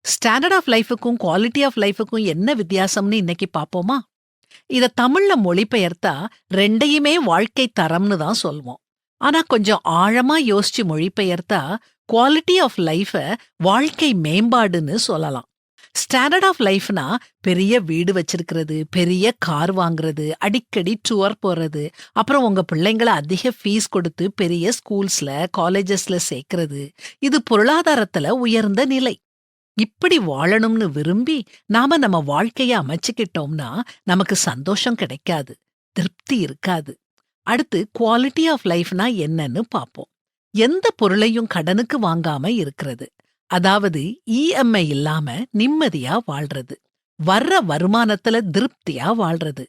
Standard of லைஃபுக்கும் quality of லைஃபுக்கும் என்ன வித்தியாசம்னு இன்னைக்கு பாப்போமா? இத தமிழ்ல மொழிபெயர்த்தா ரெண்டையுமே வாழ்க்கை தரம்னு தான் சொல்வோம். ஆனா கொஞ்சம் ஆழமா யோசிச்சு மொழிபெயர்த்தா குவாலிட்டி ஆஃப் லைஃப வாழ்க்கை மேம்பாடுன்னு சொல்லலாம். ஸ்டாண்டர்ட் ஆஃப் லைஃப்னா பெரிய வீடு வச்சிருக்கிறது, பெரிய கார் வாங்குறது, அடிக்கடி டூர் போறது, அப்புறம் உங்க பிள்ளைங்கள அதிக ஃபீஸ் கொடுத்து பெரிய ஸ்கூல்ஸ்ல, காலேஜஸ்ல சேர்க்கிறது. இது பொருளாதாரத்துல உயர்ந்த நிலை. இப்படி வாழணும்னு விரும்பி நாம நம்ம வாழ்க்கைய அமைச்சுக்கிட்டோம்னா நமக்கு சந்தோஷம் கிடைக்காது, திருப்தி இருக்காது. அடுத்து குவாலிட்டி ஆஃப் லைஃப்னா என்னன்னு பாப்போம். எந்த பொருளையும் கடனுக்கு வாங்காம இருக்கிறது, அதாவது இஎம்ஐ இல்லாம நிம்மதியா வாழ்றது, வர்ற வருமானத்துல திருப்தியா வாழ்றது,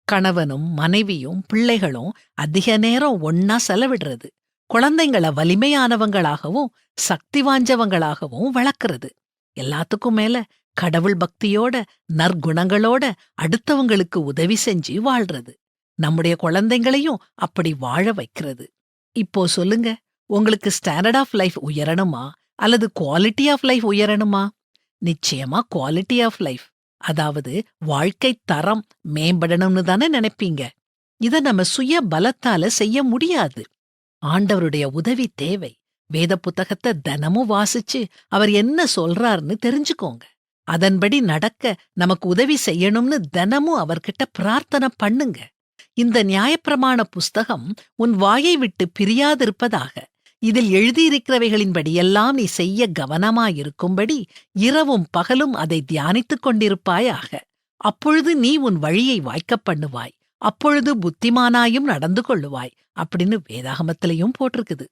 கணவனும் மனைவியும் பிள்ளைகளும் அதிக நேரம் ஒன்னா செலவிடுறது, குழந்தைங்கள வலிமையானவங்களாகவும் சக்தி வாஞ்சவங்களாகவும் வளர்க்கறது, எல்லாத்துக்கும் மேல கடவுள் பக்தியோட நற்குணங்களோட அடுத்தவங்களுக்கு உதவி செஞ்சு வாழ்றது, நம்முடைய குழந்தைங்களையும் அப்படி வாழ வைக்கிறது. இப்போ சொல்லுங்க, உங்களுக்கு ஸ்டாண்டர்ட் ஆஃப் லைஃப் உயரணுமா அல்லது குவாலிட்டி ஆஃப் லைஃப் உயரணுமா? நிச்சயமா குவாலிட்டி ஆஃப் லைஃப், அதாவது வாழ்க்கை தரம் மேம்படணும்னு தானே நினைப்பீங்க. இத நம்ம சுய பலத்தால செய்ய முடியாது. ஆண்டவருடைய உதவி தேவை. வேத புத்தகத்தை தினமும் வாசிச்சு அவர் என்ன சொல்றாருன்னு தெரிஞ்சுக்கோங்க. அதன்படி நடக்க நமக்கு உதவி செய்யணும்னு தினமும் அவர்கிட்ட பிரார்த்தனை பண்ணுங்க. இந்த நியாயப்பிரமாண புஸ்தகம் உன் வாயை விட்டு பிரியாதிருப்பதாக, இதில் எழுதியிருக்கிறவைகளின்படியெல்லாம் நீ செய்ய கவனமாயிருக்கும்படி இரவும் பகலும் அதை தியானித்துக் கொண்டிருப்பாயாக. அப்பொழுது நீ உன் வழியை வாய்க்கப் பண்ணுவாய், அப்பொழுது புத்திமானாயும் நடந்து கொள்ளுவாய் அப்படின்னு வேதாகமத்திலையும் போட்டிருக்குது.